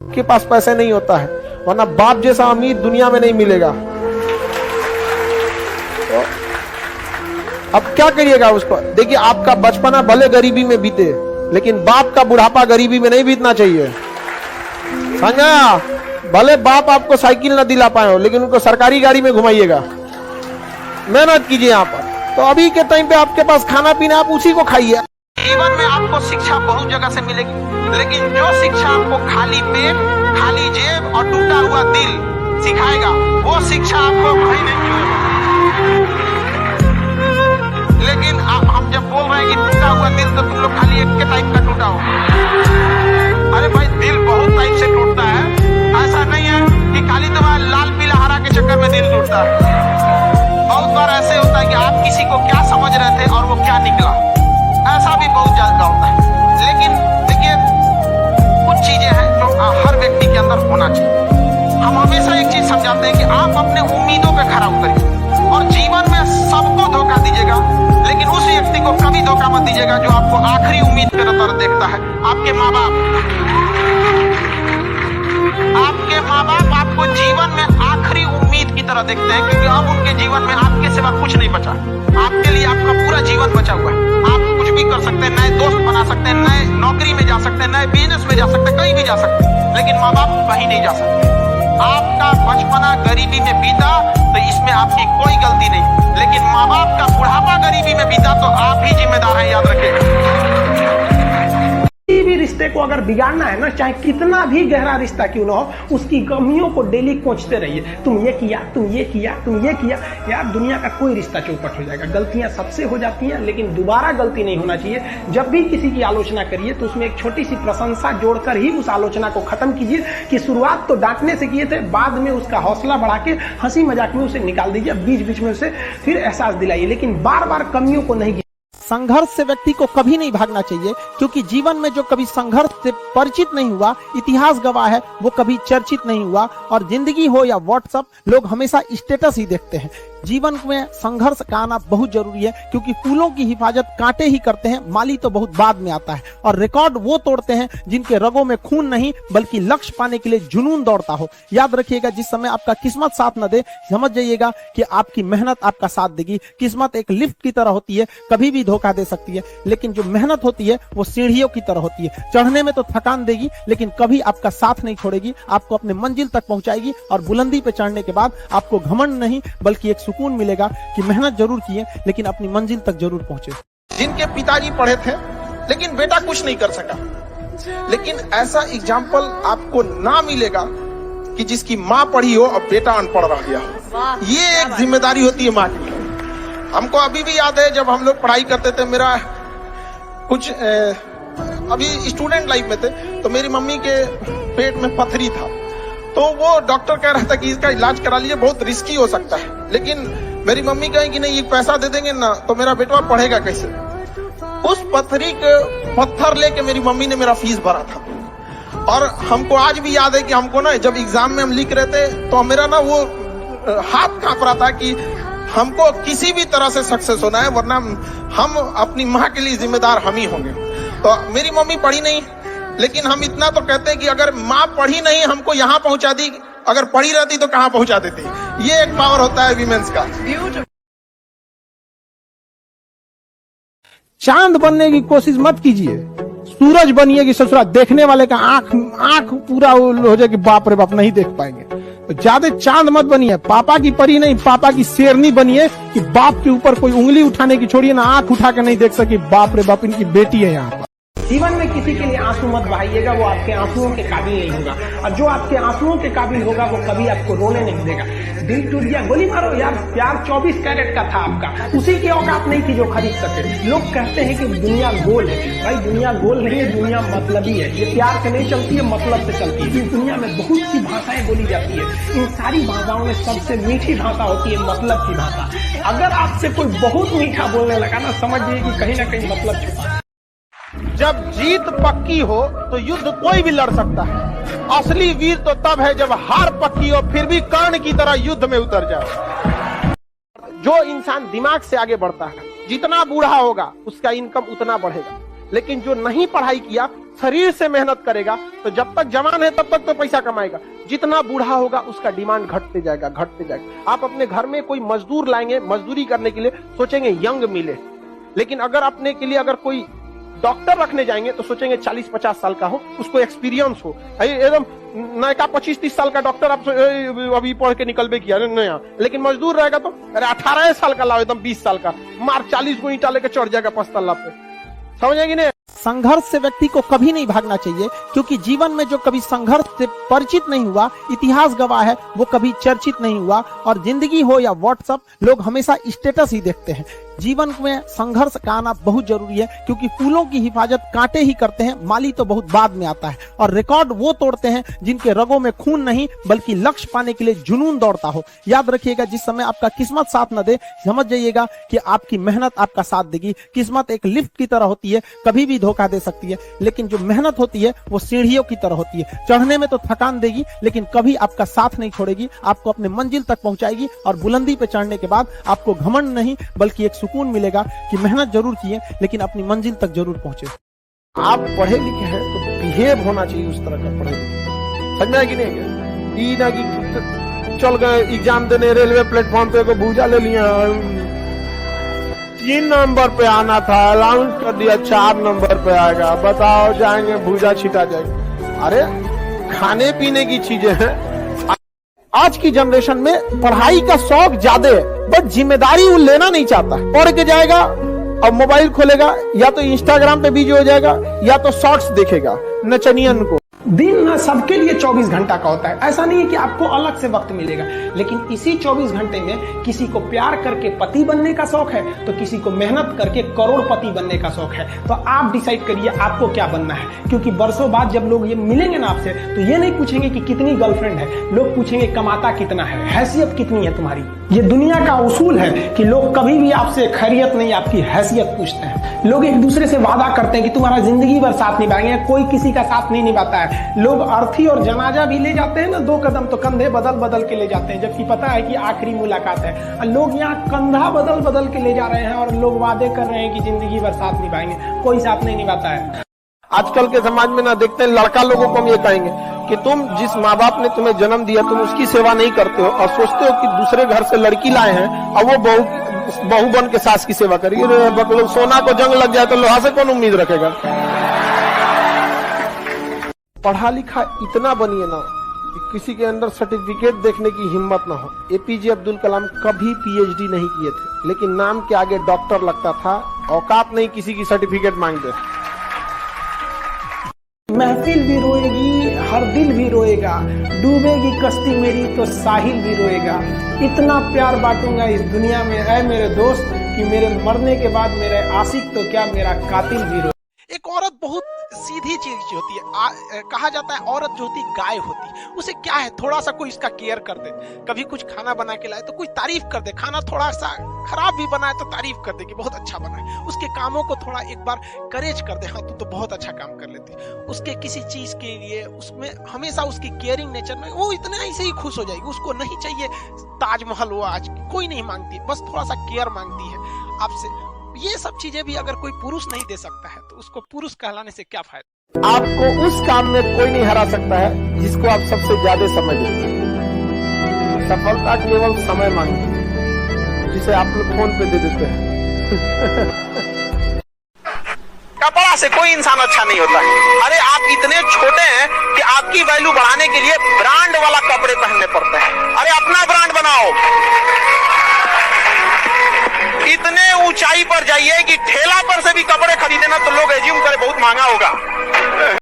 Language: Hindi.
के पास पैसे नहीं होता है, वरना बाप जैसा अमीर दुनिया में नहीं मिलेगा। तो अब क्या करिएगा उसको? देखिए, आपका बचपना भले गरीबी में बीते, लेकिन बाप का बुढ़ापा गरीबी में नहीं बीतना चाहिए, समझा? भले बाप आपको साइकिल ना दिला पाए हो, लेकिन उनको सरकारी गाड़ी में घुमाइएगा। मेहनत कीजिए यहाँ पर। तो अभी के टाइम पे आपके पास खाना पीना, आप उसी को खाइए। जीवन में आपको शिक्षा बहुत जगह से मिलेगी, लेकिन जो शिक्षा आपको खाली पेट, खाली जेब और टूटा हुआ दिल सिखाएगा, वो शिक्षा आपको कहीं नहीं मिलेगा। लेकिन हम जब बोल रहे हैं कि टूटा हुआ दिल, तो तुम लोग खाली एक के टाइप का टूटा हो। अरे भाई, दिल बहुत टाइप से टूटता है। ऐसा नहीं है कि खाली तुम्हारा लाल पीला हरा के चक्कर में दिल टूटता है। बहुत बार ऐसे होता है कि आप किसी को क्या समझ रहे थे और वो क्या निकला, ऐसा भी बहुत ज्यादा होता है। लेकिन देखिए, कुछ चीजें हैं जो हर व्यक्ति के अंदर होना चाहिए। हम हमेशा एक चीज समझाते हैं कि आप अपने उम्मीदों पे खरा उतरिए और जीवन में सबको धोखा दीजिएगा, लेकिन उस व्यक्ति को कभी धोखा मत दीजिएगा जो आपको आखिरी उम्मीद की तरह देखता है। आपके माँ बाप आपको जीवन में आखिरी उम्मीद की तरह देखते हैं, क्योंकि अब उनके जीवन में आपके सिवा कुछ नहीं बचा। आपके लिए आपका पूरा जीवन बचा हुआ है। आप कुछ भी कर सकते हैं, नए दोस्त बना सकते हैं, नए नौकरी में जा सकते हैं, नए बिजनेस में जा सकते हैं, कहीं भी जा सकते हैं, लेकिन माँ बाप कहीं नहीं जा सकते। आपका बचपना गरीबी में बीता तो इसमें आपकी कोई गलती नहीं, लेकिन माँ बाप का बुढ़ापा गरीबी में बीता तो आप ही जिम्मेदार हैं, याद रखिएगा। किसी भी रिश्ते को अगर बिगाड़ना है ना, चाहे कितना भी गहरा रिश्ता क्यों ना हो, उसकी कमियों को डेली कोंचते रहिए। तुम ये किया, तुम ये किया, तुम ये किया, यार दुनिया का कोई रिश्ता चौपट हो जाएगा। गलतियां सबसे हो जाती हैं, लेकिन दोबारा गलती नहीं होना चाहिए। जब भी किसी की आलोचना करिए तो उसमें एक छोटी सी प्रशंसा जोड़कर ही उस आलोचना को खत्म कीजिए कि शुरुआत तो डांटने से किए थे, बाद में उसका हौसला बढ़ा के हंसी मजाक में उसे निकाल दीजिए, बीच बीच में उसे फिर एहसास दिलाइए, लेकिन बार बार कमियों को नहीं। संघर्ष से व्यक्ति को कभी नहीं भागना चाहिए, क्योंकि जीवन में जो कभी संघर्ष से परिचित नहीं हुआ, इतिहास गवाह है, वो कभी चर्चित नहीं हुआ। और जिंदगी हो या व्हाट्सएप, लोग हमेशा स्टेटस ही देखते हैं। जीवन में संघर्ष का आना बहुत जरूरी है, क्योंकि फूलों की हिफाजत कांटे ही करते हैं, माली तो बहुत बाद में आता है। और रिकॉर्ड वो तोड़ते हैं जिनके रगों में खून नहीं, बल्कि लक्ष्य पाने के लिए जुनून दौड़ता हो। याद रखिएगा, जिस समय आपका किस्मत साथ न दे, समझ जाइएगा कि आपकी मेहनत आपका साथ देगी। किस्मत एक लिफ्ट की तरह होती है, कभी भी धोखा दे सकती है, लेकिन जो मेहनत होती है वो सीढ़ियों की तरह होती है। चढ़ने में तो थकान देगी, लेकिन कभी आपका साथ नहीं छोड़ेगी, आपको अपने मंजिल तक पहुंचाएगी। और बुलंदी पे चढ़ने के बाद आपको घमंड नहीं, बल्कि एक सुकून मिलेगा कि मेहनत जरूर किए, लेकिन अपनी मंजिल तक जरूर पहुंचे। जिनके पिताजी पढ़े थे, लेकिन बेटा कुछ नहीं कर सका, लेकिन ऐसा एग्जाम्पल आपको ना मिलेगा कि जिसकी माँ पढ़ी हो और बेटा अनपढ़ रह गया हो। ये एक जिम्मेदारी होती है माँ की। हमको अभी भी याद है, जब हम लोग पढ़ाई करते थे, मेरा कुछ अभी स्टूडेंट लाइफ में थे, तो मेरी मम्मी के पेट में पथरी था, तो वो डॉक्टर कह रहा था कि इसका इलाज करा लीजिए, बहुत रिस्की हो सकता है। लेकिन मेरी मम्मी कहे कि नहीं, ये पैसा दे देंगे ना तो मेरा बेटवा पढ़ेगा कैसे। उस पथरी के पत्थर लेके मेरी मम्मी ने मेरा फीस भरा था। और हमको आज भी याद है कि हमको ना, जब एग्जाम में हम लिख रहे थे, तो मेरा ना वो हाथ कांप रहा था कि हमको किसी भी तरह से सक्सेस होना है, वरना हम अपनी माँ के लिए जिम्मेदार हम ही होंगे। तो मेरी मम्मी पढ़ी नहीं, लेकिन हम इतना तो कहते हैं कि अगर माँ पढ़ी नहीं हमको यहाँ पहुंचा दी, अगर पढ़ी रहती तो कहाँ पहुंचा देती। ये एक पावर होता है विमेंस का। चांद बनने की कोशिश मत कीजिए, सूरज बनिए कि ससुरा देखने वाले का आंख पूरा हो जाए कि बाप रे बाप नहीं देख पाएंगे। तो ज्यादा चांद मत बनिए, पापा की परी नहीं, पापा की शेरनी बनिए कि बाप के ऊपर कोई उंगली उठाने की छोड़िए ना, आंख उठा के नहीं देख सके बाप रे बाप इनकी बेटी है यहाँ पर। जीवन में किसी के लिए आंसू मत बहाइएगा, वो आपके आंसुओं के काबिल नहीं होगा, और जो आपके आंसुओं के काबिल होगा वो कभी आपको रोने नहीं देगा। दिल टूट गया, गोली मारो यार, प्यार 24 कैरेट का था आपका, उसी की औकात नहीं थी जो खरीद सके। लोग कहते हैं कि दुनिया गोल है, भाई दुनिया गोल नहीं है, दुनिया मतलबी है। ये प्यार से नहीं चलती है, मतलब से चलती है। इस दुनिया में बहुत सी भाषाएं बोली जाती है, इन सारी भाषाओं में सबसे मीठी भाषा होती है मतलब की भाषा। अगर आपसे कोई बहुत मीठा बोलने लगा ना, समझिए कि कहीं ना कहीं मतलब छुपा है। जब जीत पक्की हो तो युद्ध कोई भी लड़ सकता है। असली वीर तो तब है जब हार पक्की हो, फिर भी कर्ण की तरह युद्ध में उतर जाए। जो इंसान दिमाग से आगे बढ़ता है, जितना बूढ़ा होगा उसका इनकम उतना बढ़ेगा। लेकिन जो नहीं पढ़ाई किया, शरीर से मेहनत करेगा, तो जब तक जवान है तब तक तो पैसा कमाएगा। जितना बूढ़ा होगा उसका डिमांड घटते जाएगा, घटते जाएगा। आप अपने घर में कोई मजदूर लाएंगे, मजदूरी करने के लिए सोचेंगे यंग मिले, लेकिन अगर अपने के लिए अगर कोई डॉक्टर रखने जाएंगे तो सोचेंगे 40-50 साल का हो, उसको एक्सपीरियंस हो। एकदम नया 25-30 साल का डॉक्टर आप अभी पढ़ के निकलबे किया नया, लेकिन मजदूर रहेगा तो अरे 18 साल का लाओ, एकदम 20 साल का, मार 40 को ईंटा लेके चढ़ जाएगा 5 तल्ला पे। समझेंगे नहीं? संघर्ष से व्यक्ति को कभी नहीं भागना चाहिए, क्योंकि जीवन में जो कभी संघर्ष से परिचित नहीं हुआ, इतिहास गवाह है, वो कभी चर्चित नहीं हुआ। और जिंदगी हो या व्हाट्सएप, लोग हमेशा स्टेटस ही देखते हैं। जीवन में संघर्ष का आना बहुत जरूरी है, क्योंकि फूलों की हिफाजत कांटे ही करते हैं, माली तो बहुत बाद में आता है। और रिकॉर्ड वो तोड़ते हैं जिनके रगों में खून नहीं, बल्कि लक्ष्य पाने के लिए जुनून दौड़ता हो। याद रखिएगा, जिस समय आपका किस्मत साथ न दे, समझ जाइएगा कि आपकी मेहनत आपका साथ देगी। किस्मत एक लिफ्ट की तरह होती है, कभी भी धोखा दे सकती है, लेकिन जो मेहनत होती है वो सीढ़ियों की तरह होती है। चढ़ने में तो थकान देगी, लेकिन कभी आपका साथ नहीं छोड़ेगी, आपको अपने मंजिल तक पहुंचाएगी। और बुलंदी पे चढ़ने के बाद आपको घमंड नहीं, बल्कि एक सुकून मिलेगा कि मेहनत जरूर किए, लेकिन अपनी मंजिल तक जरूर पहुंचे। आप पढ़े लिखे हैं तो बिहेव होना चाहिए उस तरह का पढ़े लिखे। समझ में है कि नहीं? ई ना कि चल गए एग्जाम देने रेलवे प्लेटफॉर्म पे को भूजा ले लिया, 3 नंबर पे आना था, अलाउंस कर दिया 4 नंबर पे आएगा, बताओ जाएंगे भूजा छिटा जाएगा। अरे खाने पीने की चीजें हैं। आज की जनरेशन में पढ़ाई का शौक ज्यादा है, बट जिम्मेदारी वो लेना नहीं चाहता। पढ़ के जाएगा और मोबाइल खोलेगा, या तो इंस्टाग्राम पे बिजी हो जाएगा, या तो शॉर्ट्स देखेगा नचनियन को। दिन सबके लिए 24 घंटा का होता है, ऐसा नहीं है कि आपको अलग से वक्त मिलेगा, लेकिन इसी 24 घंटे में किसी को प्यार करके पति बनने का शौक है, तो किसी को मेहनत करके करोड़पति बनने का शौक है। तो आप डिसाइड करिए आपको क्या बनना है, क्योंकि बरसों बाद जब लोग ये मिलेंगे ना आपसे, तो ये नहीं पूछेंगे कि कितनी गर्लफ्रेंड है, लोग पूछेंगे कमाता कितना है, हैसियत कितनी है तुम्हारी। ये दुनिया का उसूल है कि लोग कभी भी आपसे खैरियत नहीं, आपकी हैसियत पूछते हैं। लोग एक दूसरे से वादा करते हैं कि तुम्हारा जिंदगी भर साथ निभाएंगे, कोई किसी का साथ नहीं निभाता है। लोग अर्थी और जनाजा भी ले जाते हैं ना 2 कदम, तो कंधे बदल बदल के ले जाते हैं, जबकि पता है कि आखिरी मुलाकात है। लोग यहाँ कंधा बदल बदल के ले जा रहे हैं, और लोग वादे कर रहे हैं कि जिंदगी भर साथ निभाएंगे, कोई साथ नहीं निभाता है। आजकल के समाज में ना देखते हैं, लड़का लोगों को हम ये कहेंगे कि तुम जिस माँ बाप ने तुम्हें जन्म दिया, तुम उसकी सेवा नहीं करते हो, और सोचते हो कि दूसरे घर से लड़की लाए हैं और वो बहू बन के सास की सेवा करेगी। सोना को जंग लग जाए तो लोहा से कौन उम्मीद रखेगा? पढ़ा लिखा इतना बनिए ना कि किसी के अंदर सर्टिफिकेट देखने की हिम्मत ना हो। एपीजे अब्दुल कलाम कभी पीएचडी नहीं किए थे, लेकिन नाम के आगे डॉक्टर लगता था। औकात नहीं किसी की सर्टिफिकेट मांगते। महफिल भी रोएगी, हर दिल भी रोएगा, डूबेगी कश्ती मेरी तो साहिल भी रोएगा। इतना प्यार बांटूंगा इस दुनिया में है मेरे दोस्त, कि मेरे मरने के बाद मेरे आशिक तो क्या मेरा कातिल भी रोएगा। एक औरत बहुत सीधी चीज होती है, कहा जाता है औरत जो होती गाय होती है। उसे क्या है, थोड़ा सा कोई इसका केयर कर दे, कभी कुछ खाना बना के लाए तो कोई तारीफ कर दे, खाना थोड़ा सा खराब भी बनाए तो तारीफ कर दे कि बहुत अच्छा बना है। उसके कामों को थोड़ा एक बार करेज कर दे, हाँ तू तो बहुत अच्छा काम कर लेती है। उसके किसी चीज के लिए उसमें हमेशा उसकी केयरिंग नेचर में वो इतना ऐसे ही खुश हो जाएगी। उसको नहीं चाहिए ताजमहल वो आज कोई नहीं मांगती, बस थोड़ा सा केयर मांगती है आपसे। ये सब चीजें भी अगर कोई पुरुष नहीं दे सकता है तो उसको पुरुष कहलाने से क्या फायदा। आपको उस काम में कोई नहीं हरा सकता है जिसको आप सबसे ज्यादा समय देते हैं। सफलता केवल समय मांगती है, जिसे आप लोग फोन पे दे देते हैं। कपड़ा से कोई इंसान अच्छा नहीं होता है। अरे आप इतने छोटे हैं कि आपकी वैल्यू बढ़ाने के लिए ब्रांड वाला कपड़े पहनने पड़ते हैं। अरे अपना ब्रांड बनाओ। इतने ऊंचाई पर जाइए कि ठेला पर से भी कपड़े खरीदे ना तो लोग एज्यूम करे बहुत महंगा होगा।